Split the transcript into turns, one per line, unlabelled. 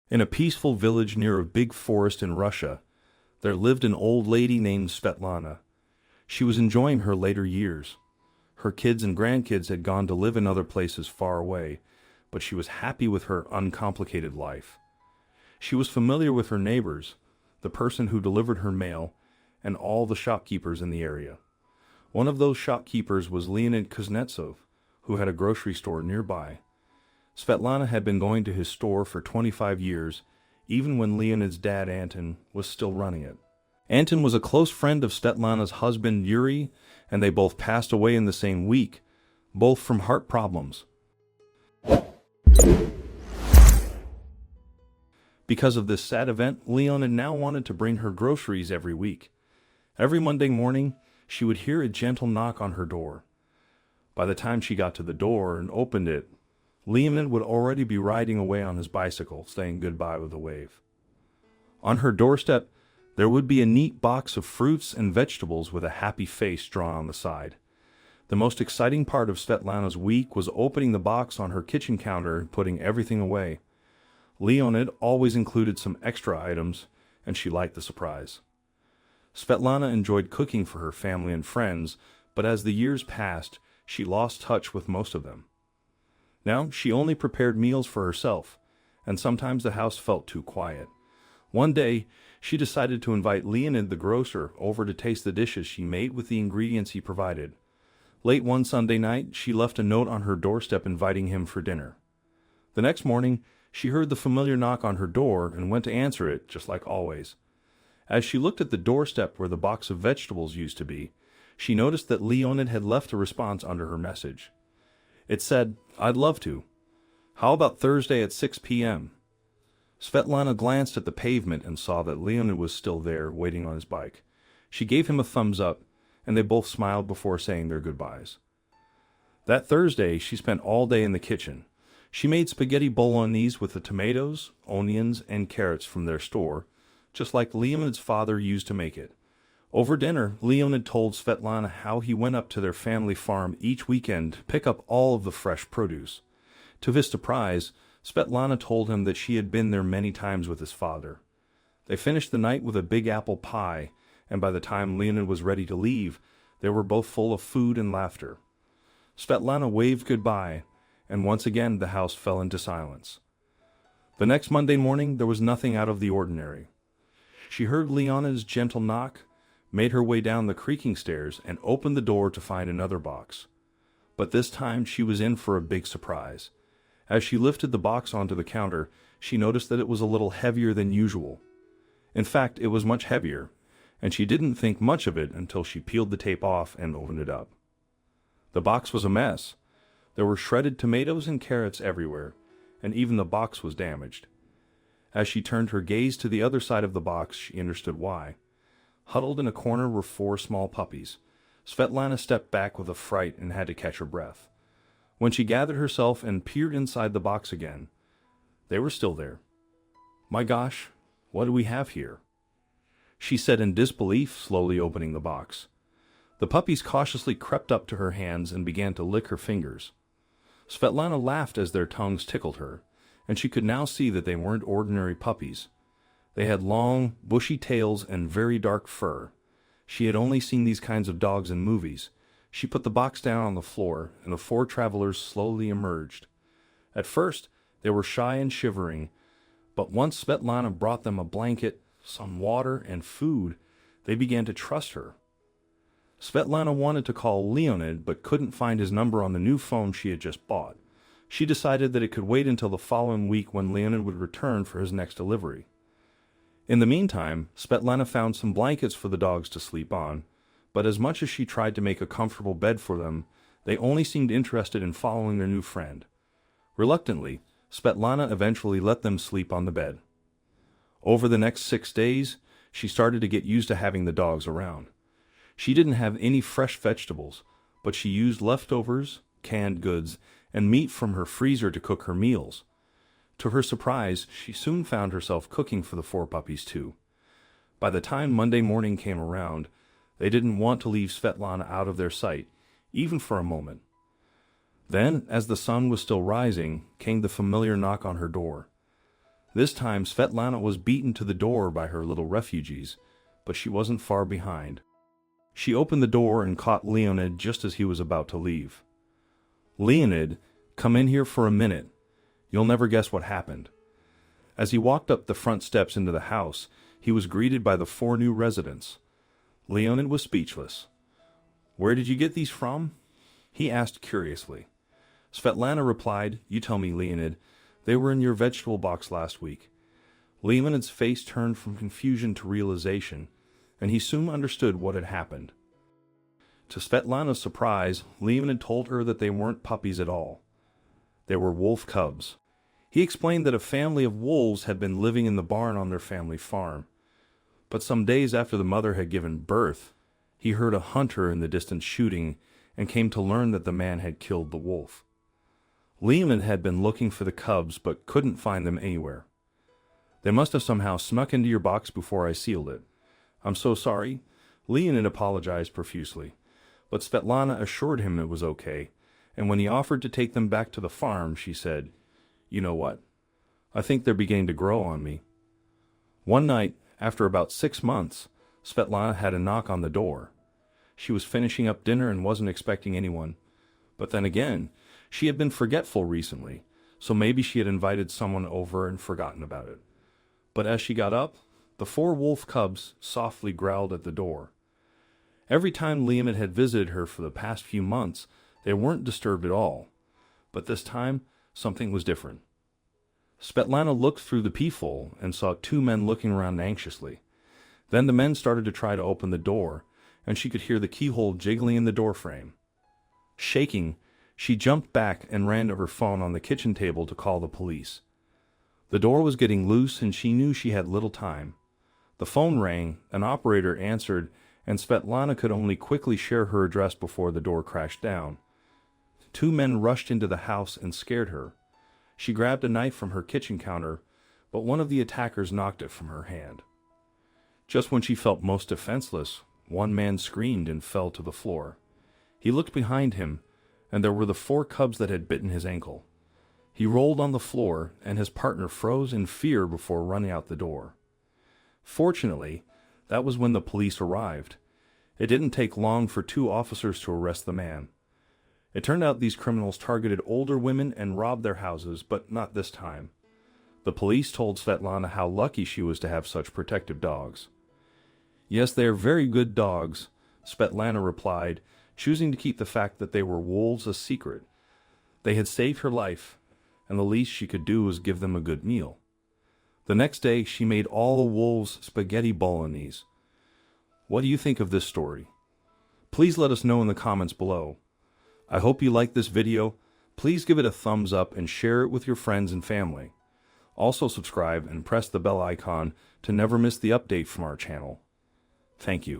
In a peaceful village near a big forest in Russia, there lived an old lady named Svetlana. She was enjoying her later years. Her kids and grandkids had gone to live in other places far away, but she was happy with her uncomplicated life. She was familiar with her neighbors, the person who delivered her mail, and all the shopkeepers in the area. One of those shopkeepers was Leonid Kuznetsov, who had a grocery store nearby. Svetlana had been going to his store for 25 years, even when Leonid's dad, Anton, was still running it. Anton was a close friend of Svetlana's husband, Yuri, and they both passed away in the same week, both from heart problems. Because of this sad event, Leonid now wanted to bring her groceries every week. Every Monday morning, she would hear a gentle knock on her door. By the time she got to the door and opened it, Leonid would already be riding away on his bicycle, saying goodbye with a wave. On her doorstep, there would be a neat box of fruits and vegetables with a happy face drawn on the side. The most exciting part of Svetlana's week was opening the box on her kitchen counter and putting everything away. Leonid always included some extra items, and she liked the surprise. Svetlana enjoyed cooking for her family and friends, but as the years passed, she lost touch with most of them. Now, she only prepared meals for herself, and sometimes the house felt too quiet. One day, she decided to invite Leonid the grocer over to taste the dishes she made with the ingredients he provided. Late one Sunday night, she left a note on her doorstep inviting him for dinner. The next morning, she heard the familiar knock on her door and went to answer it, just like always. As she looked at the doorstep where the box of vegetables used to be, she noticed that Leonid had left a response under her message. It said, "I'd love to. How about Thursday at 6 p.m.? Svetlana glanced at the pavement and saw that Leonid was still there, waiting on his bike. She gave him a thumbs up, and they both smiled before saying their goodbyes. That Thursday, she spent all day in the kitchen. She made spaghetti bolognese with the tomatoes, onions, and carrots from their store, just like Leonid's father used to make it. Over dinner, Leonid told Svetlana how he went up to their family farm each weekend to pick up all of the fresh produce. To his surprise, Svetlana told him that she had been there many times with his father. They finished the night with a big apple pie, and by the time Leonid was ready to leave, they were both full of food and laughter. Svetlana waved goodbye, and once again the house fell into silence. The next Monday morning, there was nothing out of the ordinary. She heard Leonid's gentle knock, made her way down the creaking stairs, and opened the door to find another box. But this time she was in for a big surprise. As she lifted the box onto the counter, she noticed that it was a little heavier than usual. In fact, it was much heavier, and she didn't think much of it until she peeled the tape off and opened it up. The box was a mess. There were shredded tomatoes and carrots everywhere, and even the box was damaged. As she turned her gaze to the other side of the box, she understood why. Huddled in a corner were 4 small puppies. Svetlana stepped back with a fright and had to catch her breath. When she gathered herself and peered inside the box again, they were still there. "My gosh, what do we have here?" she said in disbelief, slowly opening the box. The puppies cautiously crept up to her hands and began to lick her fingers. Svetlana laughed as their tongues tickled her, and she could now see that they weren't ordinary puppies. They had long, bushy tails and very dark fur. She had only seen these kinds of dogs in movies. She put the box down on the floor, and the 4 travelers slowly emerged. At first, they were shy and shivering, but once Svetlana brought them a blanket, some water, and food, they began to trust her. Svetlana wanted to call Leonid, but couldn't find his number on the new phone she had just bought. She decided that it could wait until the following week when Leonid would return for his next delivery. In the meantime, Svetlana found some blankets for the dogs to sleep on, but as much as she tried to make a comfortable bed for them, they only seemed interested in following their new friend. Reluctantly, Svetlana eventually let them sleep on the bed. Over the next 6 days, she started to get used to having the dogs around. She didn't have any fresh vegetables, but she used leftovers, canned goods, and meat from her freezer to cook her meals. To her surprise, she soon found herself cooking for the 4 puppies too. By the time Monday morning came around, they didn't want to leave Svetlana out of their sight, even for a moment. Then, as the sun was still rising, came the familiar knock on her door. This time Svetlana was beaten to the door by her little refugees, but she wasn't far behind. She opened the door and caught Leonid just as he was about to leave. "Leonid, come in here for a minute. You'll never guess what happened." As he walked up the front steps into the house, he was greeted by the 4 new residents. Leonid was speechless. "Where did you get these from?" he asked curiously. Svetlana replied, "You tell me, Leonid. They were in your vegetable box last week." Leonid's face turned from confusion to realization, and he soon understood what had happened. To Svetlana's surprise, Leonid told her that they weren't puppies at all. They were wolf cubs. He explained that a family of wolves had been living in the barn on their family farm. But some days after the mother had given birth, he heard a hunter in the distance shooting and came to learn that the man had killed the wolf. Leonid had been looking for the cubs but couldn't find them anywhere. "They must have somehow snuck into your box before I sealed it. I'm so sorry." Leonid apologized profusely, but Svetlana assured him it was okay, and when he offered to take them back to the farm, she said, "You know what? I think they're beginning to grow on me." One night, after about 6 months, Svetlana had a knock on the door. She was finishing up dinner and wasn't expecting anyone. But then again, she had been forgetful recently, so maybe she had invited someone over and forgotten about it. But as she got up, the 4 wolf cubs softly growled at the door. Every time Leonid had visited her for the past few months, they weren't disturbed at all. But this time, something was different. Svetlana looked through the peephole and saw 2 men looking around anxiously. Then the men started to try to open the door, and she could hear the keyhole jiggling in the doorframe. Shaking, she jumped back and ran to her phone on the kitchen table to call the police. The door was getting loose and she knew she had little time. The phone rang, an operator answered, and Svetlana could only quickly share her address before the door crashed down. 2 men rushed into the house and scared her. She grabbed a knife from her kitchen counter, but one of the attackers knocked it from her hand. Just when she felt most defenseless, one man screamed and fell to the floor. He looked behind him, and there were the 4 cubs that had bitten his ankle. He rolled on the floor, and his partner froze in fear before running out the door. Fortunately, that was when the police arrived. It didn't take long for 2 officers to arrest the man. It turned out these criminals targeted older women and robbed their houses, but not this time. The police told Svetlana how lucky she was to have such protective dogs. "Yes, they are very good dogs," Svetlana replied, choosing to keep the fact that they were wolves a secret. They had saved her life, and the least she could do was give them a good meal. The next day, she made all the wolves spaghetti bolognese. What do you think of this story? Please let us know in the comments below. I hope you liked this video. Please give it a thumbs up and share it with your friends and family. Also subscribe and press the bell icon to never miss the update from our channel. Thank you.